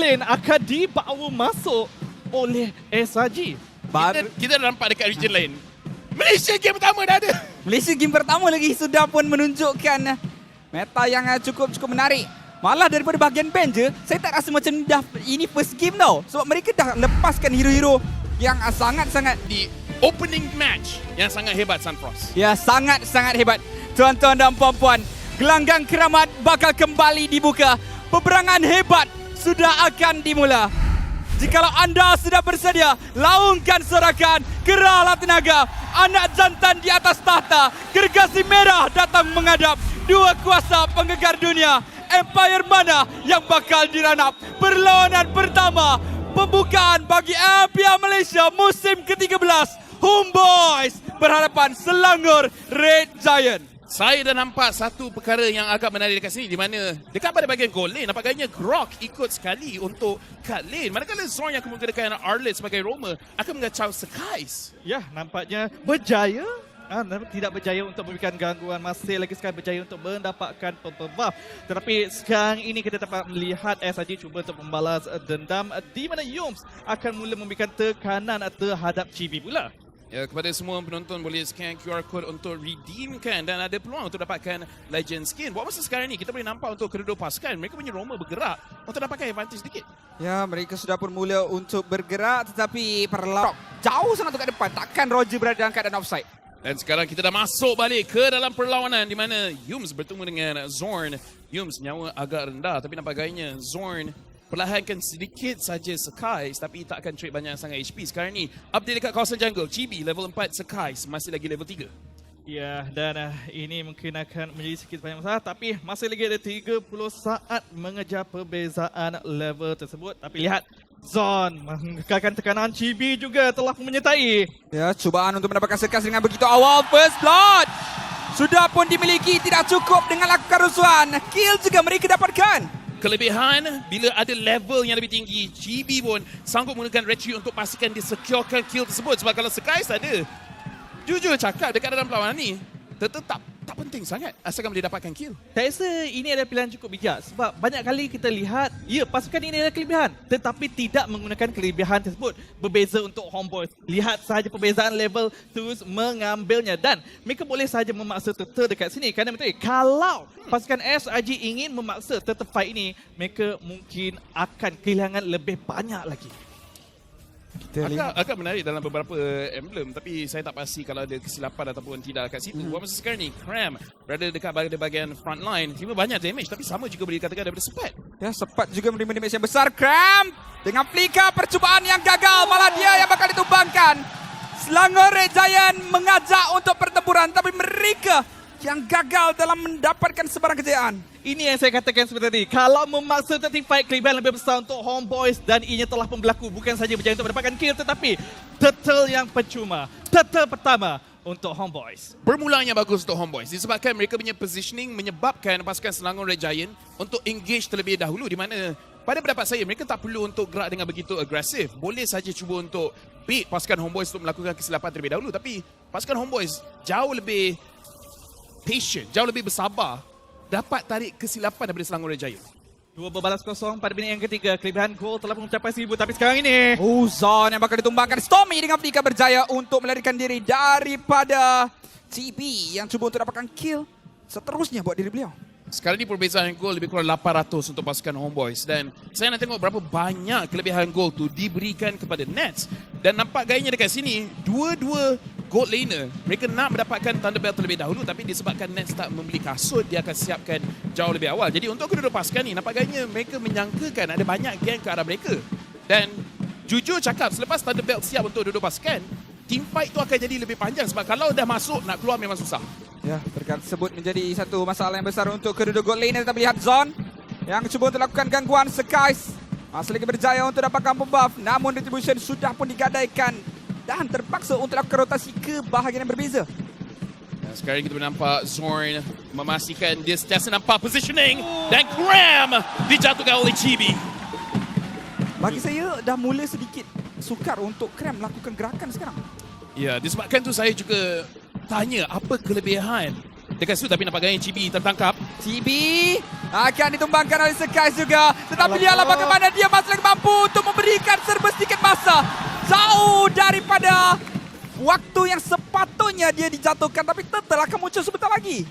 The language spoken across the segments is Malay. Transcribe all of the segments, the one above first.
lane akan dibawa masuk oleh SRG. Kita dah nampak dekat region lain. Malaysia game pertama dah ada. Malaysia game pertama lagi sudah pun menunjukkan meta yang cukup menarik. Malah daripada bahagian band je, saya tak rasa macam dah ini first game tau. Sebab mereka dah lepaskan hero-hero yang sangat-sangat Di opening match yang sangat hebat Sunfrost. ya sangat-sangat hebat. Tuan-tuan dan puan-puan, gelanggang keramat bakal kembali dibuka. Peperangan hebat sudah akan dimula. Jikalau anda sudah bersedia, laungkan sorakan, kerahlah tenaga. Anak jantan di atas tahta, gergasi merah datang menghadap. Dua kuasa penggegar dunia, Empire mana yang bakal diranap? Perlawanan pertama, pembukaan bagi MPL Malaysia musim ke-13. Homeboys berhadapan Selangor Red Giant. Saya dah nampak satu perkara yang agak menarik dekat sini, di mana dekat pada bahagian goal lane nampaknya Grok ikut sekali untuk cut lane. Manakala Zorn yang kemungkinan Arlet sebagai Roma akan mengacau Skies. Ya, nampaknya berjaya. Tidak berjaya untuk memberikan gangguan, masih lagi sekali berjaya untuk mendapatkan purple buff. Tetapi sekarang ini kita dapat melihat SRG cuba untuk membalas dendam, di mana Yums akan mula memberikan tekanan terhadap Chibi pula. Ya, kepada semua penonton boleh scan QR code untuk redeemkan dan ada peluang untuk dapatkan Legend Skin. Buat masa sekarang ni kita boleh nampak untuk kedua pasukan mereka punya Roma bergerak untuk dapatkan advantage sedikit. Ya, mereka sudah pun mula untuk bergerak, tetapi perlawanan jauh sangat ke depan. Takkan Roger berada dalam keadaan offside. Dan sekarang kita dah masuk balik ke dalam perlawanan di mana Yums bertemu dengan Zorn. Yums nyawa agak rendah tapi nampak gayanya Zorn perlahankan sedikit saja Skies tapi tak akan trade banyak sangat HP. Sekarang ni update dekat kawasan jungle. Chibi level 4, Skies masih lagi level 3. Ya, dan ini mungkin akan menjadi sedikit banyak masalah, tapi masih lagi ada 30 saat mengejar perbezaan level tersebut. Tapi lihat, Zon mengekalkan tekanan, Chibi juga telah menyertai. Ya, cubaan untuk mendapatkan Skies dengan begitu awal. First blood sudah pun dimiliki, tidak cukup dengan lakukan rusuhan. Kill juga mereka dapatkan. Kelebihan bila ada level yang lebih tinggi, Chibi pun sanggup menggunakan retreat untuk pastikan dia securekan kill tersebut. Sebab kalau Skies ada, jujur cakap dekat dalam perlawanan ni, tetap tak penting sangat asalkan boleh dapatkan kill. Saya rasa ini adalah pilihan cukup bijak sebab banyak kali kita lihat, ya pasukan ini ada kelebihan tetapi tidak menggunakan kelebihan tersebut. Berbeza untuk Homeboys. Lihat sahaja perbezaan level terus mengambilnya dan mereka boleh sahaja memaksa tetap dekat sini kerana betul kalau pasukan SRG ingin memaksa tetap fight ini, mereka mungkin akan kehilangan lebih banyak lagi. Agak menarik dalam beberapa emblem tapi saya tak pasti kalau ada kesilapan ataupun tidak kat situ. Buat masa sekarang ni, Cram berada dekat bahagian front line. Terima banyak damage tapi sama juga boleh dikatakan daripada Sepat. Ya, Sepat juga menerima damage yang besar. Cram dengan Flicker, percubaan yang gagal, malah dia yang bakal ditumbangkan. Selangor Red Giant mengajak untuk pertempuran tapi mereka yang gagal dalam mendapatkan sebarang kejayaan. Ini yang saya katakan seperti tadi. Kalau memaksa 30 fight, kelebihan lebih besar untuk Homeboys dan ianya telah pun berlaku. Bukan saja berjaya untuk mendapatkan kill tetapi turtle yang percuma. Turtle pertama untuk Homeboys. Bermulanya bagus untuk Homeboys disebabkan mereka punya positioning menyebabkan pasukan Selangor Red Giant untuk engage terlebih dahulu di mana pada pendapat saya mereka tak perlu untuk gerak dengan begitu agresif. Boleh saja cuba untuk beat pasukan Homeboys untuk melakukan kesilapan terlebih dahulu tapi pasukan Homeboys jauh lebih patient, jauh lebih bersabar dapat tarik kesilapan daripada Selangor Red Giant. 2 berbalas kosong pada minit yang ketiga. Kelebihan gol telah mencapai 1000 tapi sekarang ini Zon yang bakal ditumbangkan. Stormy dengan Flicker berjaya untuk melarikan diri daripada CB yang cuba untuk dapatkan kill seterusnya buat diri beliau. Sekarang ni perbezaan gol lebih kurang 800 untuk pasukan Homeboys dan saya nak tengok berapa banyak kelebihan gol tu diberikan kepada Nets dan nampak gayanya dekat sini dua-dua gold laner mereka nak mendapatkan Thunderbell terlebih dahulu tapi disebabkan Nets tak membeli kasut dia akan siapkan jauh lebih awal. Jadi untuk kedua-dua pasukan ni nampak gayanya mereka menyangkakan ada banyak gang ke arah mereka dan jujur cakap selepas Thunderbell siap untuk dua-dua pasukan team fight tu akan jadi lebih panjang sebab kalau dah masuk nak keluar memang susah. Ya, perkara tersebut menjadi satu masalah yang besar untuk kedua-dua gold laner. Kita melihat Zon yang cuba untuk lakukan gangguan. Skies masih lagi berjaya untuk dapatkan buff. Namun Retribution sudah pun digadaikan dan terpaksa untuk lakukan rotasi ke bahagian yang berbeza. Sekarang kita nampak Zorn memastikan dia sentiasa nampak positioning dan Cram dijatuhkan oleh Chibi. Bagi saya dah mula sedikit sukar untuk Cram melakukan gerakan sekarang. Ya, disebabkan tu saya juga tanya apa kelebihan dekat situ tapi nampak gaya Chibi tertangkap. Chibi akan ditumbangkan oleh Skies juga. Tetapi lihatlah bagaimana dia masih lagi akhirnya dia dijatuhkan, tapi Turtle akan muncul sebentar lagi.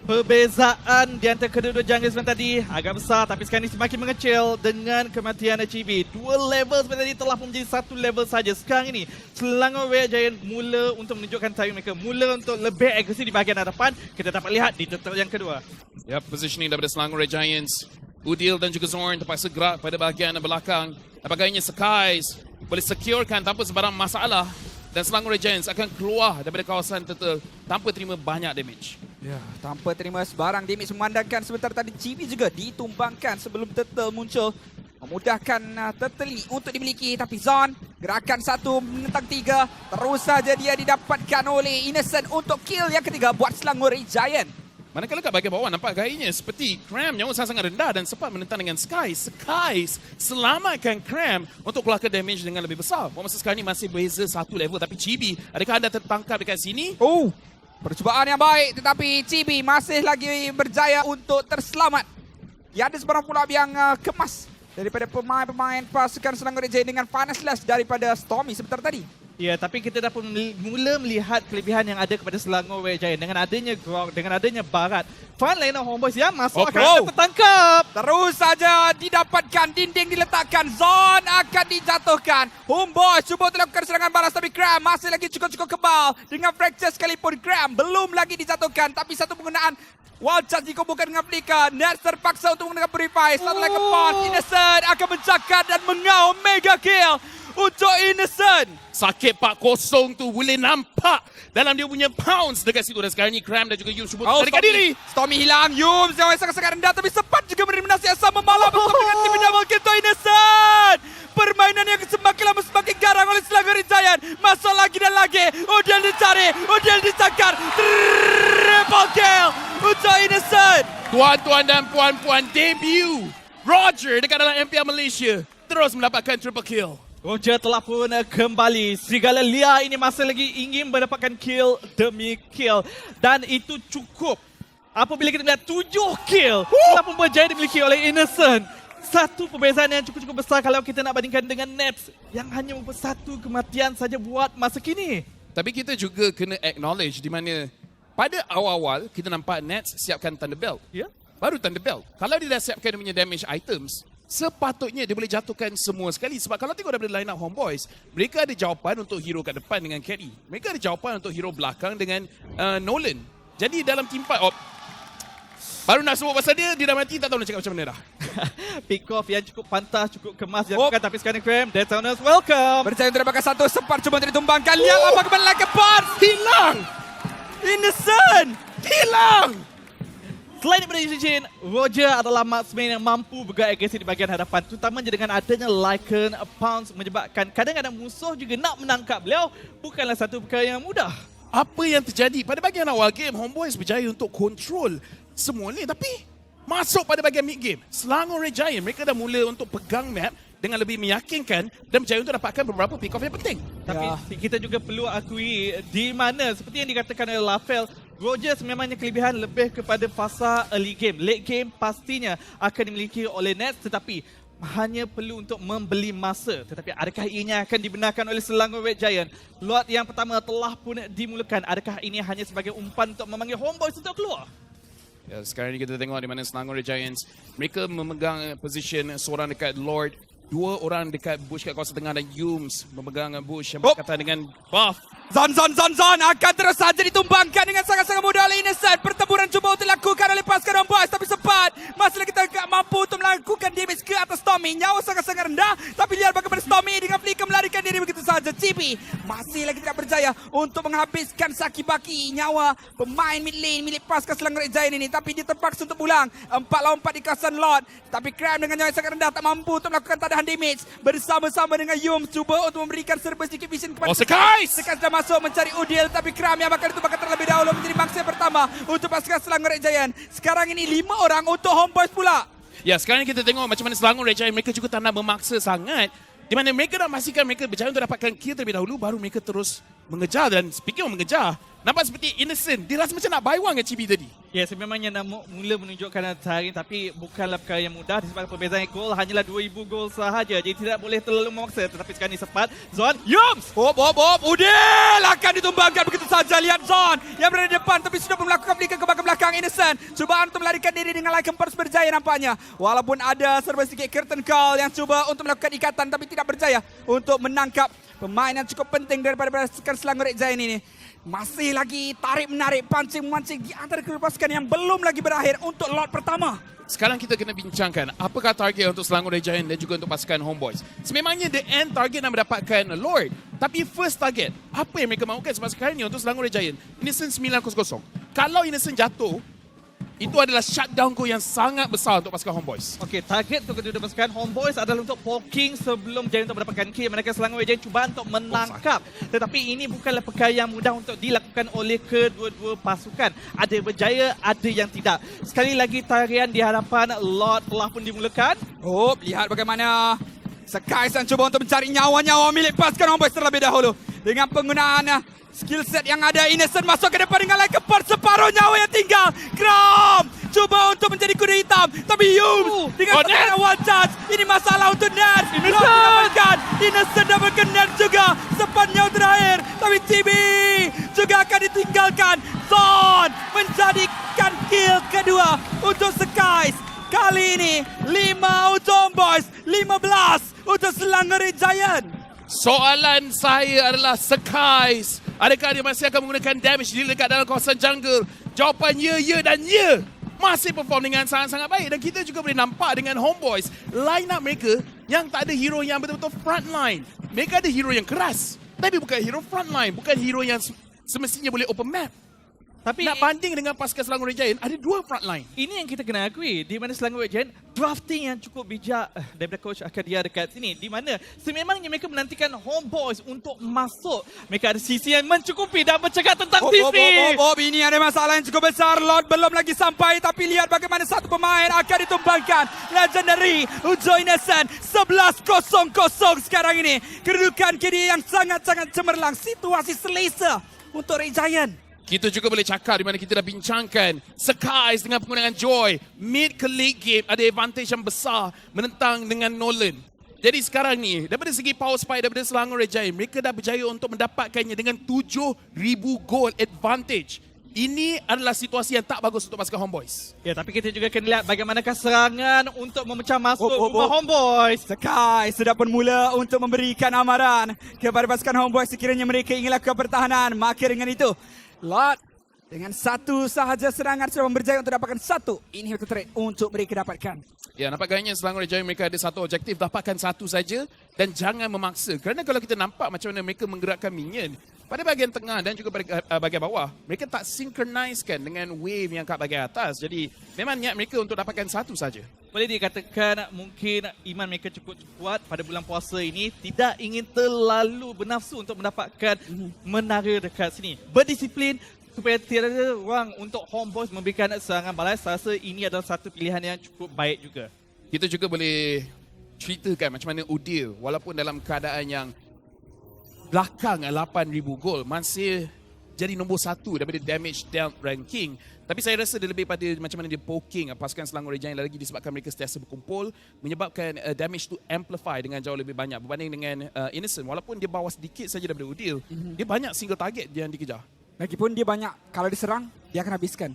Perbezaan di antara kedua-dua jungle sebentar tadi agak besar, tapi sekarang ini semakin mengecil dengan kematian HEB. 2 level sebentar tadi telah pun menjadi 1 level saja. Sekarang ini Selangor Red Giant mula untuk menunjukkan timing mereka, mula untuk lebih agresif di bahagian hadapan. Kita dapat lihat di Turtle yang kedua. Ya, positioning daripada Selangor Red Giants. Udil dan juga Zorn terpaksa gerak pada bahagian belakang. Apakahnya Skies boleh securekan tanpa sebarang masalah. Dan Selangor Red Giants akan keluar daripada kawasan Turtle tanpa terima banyak damage. Ya, tanpa terima sebarang damage, memandangkan sebentar tadi Chibi juga ditumbangkan sebelum Turtle muncul. Memudahkan Turtle untuk dimiliki, tapi Zon gerakan 1 menentang 3. Terus saja dia didapatkan oleh Innocent untuk kill yang ketiga buat Selangor Red Giant. Manakala kat bahagian bawah nampak gayanya seperti Cram nyawa sangat rendah dan sempat menentang dengan Skies. Skies selamatkan Cram untuk keluarkan damage dengan lebih besar. Masa sekarang ini masih beza 1 level, tapi Chibi, adakah anda tertangkap dekat sini? Oh, percubaan yang baik, tetapi Chibi masih lagi berjaya untuk terselamat. Dia ada sebarang pula yang kemas daripada pemain-pemain pasukan Selangor Red Giant dengan final slash daripada Stormy sebentar tadi. Ya, tapi kita dah pun mula melihat kelebihan yang ada kepada Selangor Red Giant dengan adanya Grog, dengan adanya Barat. Fun laner Homeboys yang masuk akan tertangkap. Terus saja didapatkan, dinding diletakkan, Zon akan dijatuhkan. Homeboys cuba untuk lakukan serangan balas, tapi Cram masih lagi cukup-cukup kebal. Dengan fracture sekalipun, Cram belum lagi dijatuhkan, tapi satu penggunaan Wild Charge dikumpulkan dengan Flicker. Nets terpaksa untuk menggunakan Purify. Satu lagi Pond, Innocent akan mencakat dan mengaum mega kill untuk Innocent. Sakit 4-0 tu boleh nampak dalam dia punya pounce dekat situ. Dan sekarang ni Cram dan juga Yum cuba melarikan diri. Stormy hilang, Yum yang sangat-sangat rendah, tapi sempat juga menerima nasi yang sama malam bersama dengan tim double kill untuk Innocent. Permainan yang semakin lama semakin garang oleh Selangor Red Giant. Masuk lagi dan lagi. Udil dicari, Udil dicakar. Triple kill untuk Innocent. Tuan-tuan dan puan-puan, debut Roger dekat dalam MPL Malaysia terus mendapatkan triple kill. Roger telah pun kembali. Serigala liar ini masih lagi ingin mendapatkan kill demi kill. Dan itu cukup. Apabila kita lihat 7 kill telah pun berjaya dimiliki oleh Innocent. Satu perbezaan yang cukup-cukup besar kalau kita nak bandingkan dengan Nets yang hanya membuat 1 kematian saja buat masa kini. Tapi kita juga kena acknowledge di mana pada awal-awal kita nampak Nets siapkan Thunderbelt. Ya? Baru Thunderbelt. Kalau dia dah siapkan dia punya damage items, sepatutnya dia boleh jatuhkan semua sekali. Sebab kalau tengok daripada line up Homeboys, mereka ada jawapan untuk hero kat depan dengan Carry. Mereka ada jawapan untuk hero belakang dengan Nolan. Jadi dalam team fight, baru nak sebut pasal dia dah mati, tak tahu nak cakap macam mana dah. Pick off yang cukup pantas, cukup kemas dilakukan. Tapi sekarang Cram, Detoners welcome. Berjaya untuk dapatkan 1, sempat cuba untuk ditumbangkan. Lihatlah bagaimana lagi Pond. Hilang! Innocent. Hilang! Selain daripada Eugene, Roger adalah marksman yang mampu bergerak agresif di bahagian hadapan. Terutamanya dengan adanya Lycan Pounce menyebabkan kadang-kadang musuh juga nak menangkap beliau. Bukanlah satu perkara yang mudah. Apa yang terjadi pada bahagian awal game, Homeboys berjaya untuk control semua ni. Tapi masuk pada bahagian mid game, Selangor Red Giant mereka dah mula untuk pegang map dengan lebih meyakinkan dan berjaya untuk dapatkan beberapa pick off yang penting. Tapi kita juga perlu akui di mana seperti yang dikatakan oleh Lafel, Rogers memangnya kelebihan lebih kepada fasa early game. Late game pastinya akan dimiliki oleh Nets, tetapi hanya perlu untuk membeli masa. Tetapi adakah ianya akan dibenarkan oleh Selangor Red Giant? Lot yang pertama telah pun dimulakan. Adakah ini hanya sebagai umpan untuk memanggil Homeboys untuk keluar? Ya, sekarang ni kita tengok di mana Selangor Red Giants mereka memegang position seorang dekat Lord, 2 orang dekat bush kat kawasan tengah dan Yums memegang bush yang berkaitan dengan buff. Zon akan terus saja ditumbangkan dengan sangat-sangat mudah oleh Innocent. Pertempuran cuba untuk dilakukan oleh pasukan Homeboys, tapi sempat masih lagi tak mampu untuk melakukan damage ke atas Stormy. Nyawa sangat-sangat rendah, tapi lihat bagaimana Stormy dengan Flicker melarikan diri begitu saja. Chibi masih lagi tidak berjaya untuk menghabiskan saki-baki nyawa pemain mid lane milik pasukan Selangor Red Giant ini, tapi dia terpaksa untuk pulang. 4 lawan 4 di kawasan Lord, tapi Cram dengan nyawa yang sangat rendah tak mampu untuk melakukan tadahan damage. Bersama-sama dengan Yum cuba untuk memberikan serba sedikit vision kepada Skies! Skies dah masuk mencari Udil, tapi Cram yang bakal ditumbangkan terlebih dahulu menjadi mangsa pertama untuk pasukan Selangor Red Giant. Sekarang ini 5 orang untuk Homeboys pula. Ya, sekarang kita tengok macam mana Selangor Red Giant mereka juga tak nak memaksa sangat. Di mana mereka nak pastikan mereka berjaya untuk dapatkan kill terlebih dahulu, baru mereka terus mengejar. Dan speaking of mengejar, nampak seperti Innocent, dia rasa macam nak buy one dengan Chibi tadi. Ya, sememangnya nak mula menunjukkan taring tapi bukanlah perkara yang mudah disebabkan perbezaan gol hanyalah 2000 gol sahaja. Jadi tidak boleh terlalu memaksa. Tetapi sekarang ni sempat Zon Yums. Hop. Udil akan ditumbangkan begitu saja. Lihat Zon yang berada di depan tapi sudah melakukan flicker ke belakang Innocent. Cubaan untuk melarikan diri dengan Lycan Force berjaya nampaknya. Walaupun ada serba sedikit curtain call yang cuba untuk melakukan ikatan tapi tidak berjaya untuk menangkap pemain yang cukup penting daripada pasukan Selangor Red Giant ini. Masih lagi tarik-menarik, pancing-mancing di antara kedua pasukan yang belum lagi berakhir untuk lot pertama. Sekarang kita kena bincangkan apakah target untuk Selangor Red Giant dan juga untuk pasukan Homeboys. Sememangnya the end target nak mendapatkan Lord. Tapi first target, apa yang mereka mahukan sebab sekarang ni untuk Selangor Red Giant, Innocent 900. Kalau Innocent jatuh, itu adalah shutdown goal yang sangat besar untuk pasukan Homeboys. Okey, target untuk kedua pasukan Homeboys adalah untuk poking sebelum Giant untuk mendapatkan kill. Manakala Selangor Red Giant cuba untuk menangkap. Tetapi ini bukanlah perkara yang mudah untuk dilakukan oleh kedua-dua pasukan. Ada yang berjaya, ada yang tidak. Sekali lagi tarian di hadapan Lord telah pun dimulakan. Lihat bagaimana Skies yang cuba untuk mencari nyawa-nyawa milik pasukan Homeboys terlebih dahulu. Dengan penggunaan skill set yang ada, Innocent masuk ke depan dengan Lycan Force, separuh nyawa yang tinggal. Grom cuba untuk menjadi kuda hitam, tapi Yums dengan tekanan one charge. Ini masalah untuk Nets. Innocent dapatkan Nets juga sempat nyawa terakhir, tapi TB juga akan ditinggalkan. Zon menjadikan kill kedua untuk Skies. Kali ini 5 untuk Homeboys, 15 untuk Selangor Red Giant. Soalan saya adalah Skies, adakah dia masih akan menggunakan damage di dekat dalam kawasan jungle? Jawapan ya dan ya. Masih perform dengan sangat-sangat baik. Dan kita juga boleh nampak dengan Homeboys, line up mereka yang tak ada hero yang betul-betul frontline. Mereka ada hero yang keras, tapi bukan hero frontline, bukan hero yang semestinya boleh open map. Tapi nak banding dengan pasukan Selangor Red Giant, ada dua frontline. Ini yang kita kena akui, di mana Selangor Red Giant drafting yang cukup bijak daripada coach Akadia dekat sini, di mana sememangnya mereka menantikan Homeboys untuk masuk. Mereka ada sisi yang mencukupi dan bercakap tentang sisi. Ini ada masalah yang cukup besar. Lord belum lagi sampai, tapi lihat bagaimana satu pemain akan ditumbangkan. Legendary Ujo Innocent 11-0 sekarang ini. Kedudukan kini yang sangat-sangat cemerlang. Situasi selesa untuk Red Giant. Kita juga boleh cakap di mana kita dah bincangkan Skies dengan penggunaan Joy mid ke late game ada advantage yang besar menentang dengan Nolan. Jadi sekarang ni daripada segi power spike daripada Selangor Red Giant, mereka dah berjaya untuk mendapatkannya dengan 7,000 gold advantage. Ini adalah situasi yang tak bagus untuk pasukan Homeboys. Ya, tapi kita juga kena lihat bagaimanakah serangan untuk memecah masuk rumah Homeboys. Skies sudah pun mula untuk memberikan amaran kepada pasukan Homeboys sekiranya mereka ingin lakukan pertahanan. Maka dengan itu Lot dengan satu sahaja serangan sudah berjaya untuk dapatkan satu inhibitor trade untuk mereka dapatkan. Ya, nampak gayanya Selangor Red Giant mereka ada satu objektif, dapatkan satu saja dan jangan memaksa. Kerana kalau kita nampak macam mana mereka menggerakkan minion pada bahagian tengah dan juga pada bahagian bawah, mereka tak synchronizkan dengan wave yang kat bahagian atas. Jadi memang niat mereka untuk dapatkan satu saja. Boleh dikatakan mungkin iman mereka cukup kuat pada bulan puasa ini, tidak ingin terlalu bernafsu untuk mendapatkan menara dekat sini. Berdisiplin supaya tidak ada ruang untuk Homeboys memberikan serangan balas. Saya rasa ini adalah satu pilihan yang cukup baik juga. Kita juga boleh ceritakan macam mana Udil walaupun dalam keadaan yang belakang 8,000 gol masih jadi nombor 1 daripada damage dealt ranking. Tapi saya rasa dia lebih pada macam mana dia poking pasukan Selangor Red Giant lagi disebabkan mereka sentiasa berkumpul menyebabkan damage tu amplify dengan jauh lebih banyak berbanding dengan Innocent. Walaupun dia bawah sedikit saja daripada Udil, dia banyak single target yang dikejar. Lagipun dia banyak, kalau diserang dia akan habiskan.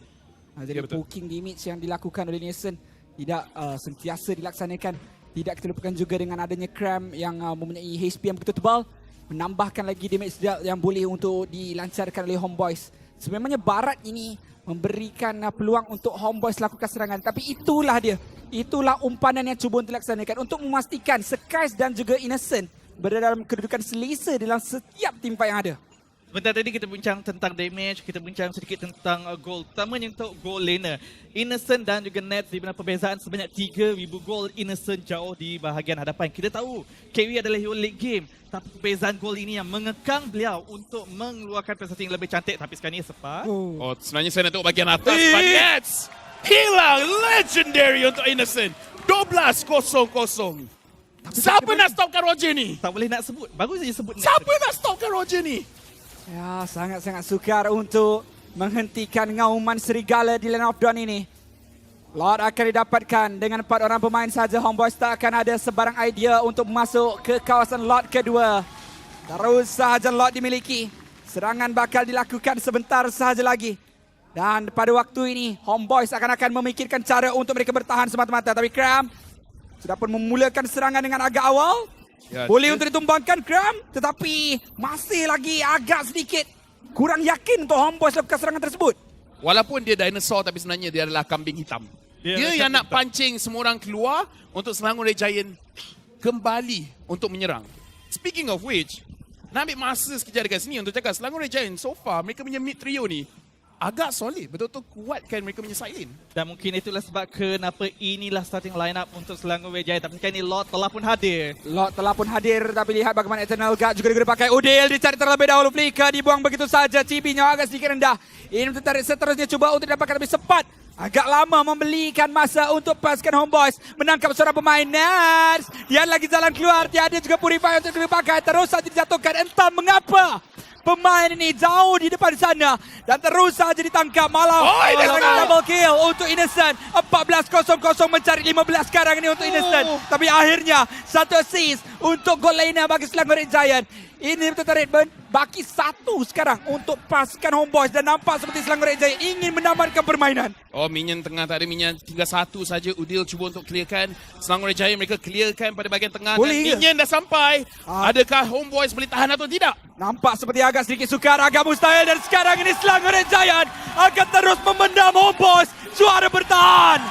Jadi Ya, poking damage yang dilakukan oleh Innocent tidak sentiasa dilaksanakan. Tidak kita lupakan juga dengan adanya Cram yang mempunyai HP yang begitu tebal, menambahkan lagi damage yang boleh untuk dilancarkan oleh Homeboys. Sebenarnya Barat ini memberikan peluang untuk Homeboys lakukan serangan, tapi itulah dia. Itulah umpanan yang cuba untuk dilaksanakan untuk memastikan Skies dan juga Innocent berada dalam kedudukan selesa dalam setiap team fight yang ada. Sebentar tadi kita bincang tentang damage, kita bincang sedikit tentang goal. Terutamanya untuk goal laner. Innocent dan juga Nets di mana perbezaan sebanyak 3,000 gol. Innocent jauh di bahagian hadapan. Kita tahu Kerry adalah hero late game. Tapi perbezaan gol ini yang mengekang beliau untuk mengeluarkan prestasi yang lebih cantik. Tapi sekarang ni sempat. Oh, sebenarnya saya nak tengok bahagian atas. But Nets hilang legendary untuk Innocent. 12-0. Siapa nak stopkan Roger ni? Tak boleh nak sebut. Baru saja sebut Nets. Siapa nak stopkan Roger ni? Ya, sangat-sangat sukar untuk menghentikan ngauman serigala di lane of dawn ini. Lot akan didapatkan dengan 4 orang pemain saja. Homeboys tak akan ada sebarang idea untuk masuk ke kawasan lot kedua. Terus sahaja lot dimiliki. Serangan bakal dilakukan sebentar sahaja lagi. Dan pada waktu ini, Homeboys akan memikirkan cara untuk mereka bertahan semata-mata. Tapi Kram sudah pun memulakan serangan dengan agak awal. Ya, Boleh untuk ditumbangkan Kram, tetapi masih lagi agak sedikit kurang yakin untuk Homeboys lakukan serangan tersebut. Walaupun dia dinosaur tapi sebenarnya dia adalah kambing hitam. Dia yang nak pancing semua orang keluar untuk Selangor Red Giant kembali untuk menyerang. Speaking of which, nak ambil masa sekejap dekat sini untuk cakap Selangor Red Giant so far mereka punya mid trio ni agak solid, betul-betul kuatkan mereka punya side lane. Dan mungkin itulah sebab kenapa inilah starting line up untuk Selangor Red Giant. Tapi kali ini Lot telah pun hadir. Lot telah pun hadir, tapi lihat bagaimana Eternal Guard juga digunakan pakai Udil. Dicari terlebih dahulu, flicker dibuang begitu saja. Cibinya agak sedikit rendah. Ini tertarik seterusnya, cuba untuk dapatkan lebih cepat. Agak lama membelikan masa untuk pasukan Homeboys menangkap seorang pemain Nats. Dia lagi jalan keluar, tiada juga Purify untuk dipakai. Terus saja dijatuhkan, entah mengapa pemain ini jauh di depan sana dan terus saja ditangkap. Malah double kill untuk Innocent. 14-0-0 mencari 15 sekarang ini untuk Innocent. Tapi akhirnya satu assist untuk goal lainnya bagi Selangor Red Giant. Ini tertarik baki satu sekarang untuk pasukan Homeboys dan nampak seperti Selangor Red Giant ingin menamatkan permainan. Oh, minion tengah tak ada minion. Tinggal satu saja. Udil cuba untuk clearkan. Selangor Red Giant mereka clearkan pada bahagian tengah. Boleh dan ke? minion dah sampai. Adakah Homeboys boleh tahan atau tidak? Nampak seperti agak sedikit sukar, agak mustahil. Dan sekarang ini Selangor Red Giant akan terus memendam Homeboys. Juara bertahan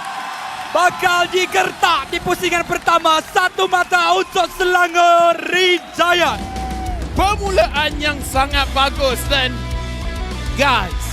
bakal digertak di pusingan pertama. Satu mata untuk Selangor Red Giant. Permulaan yang sangat bagus dan guys,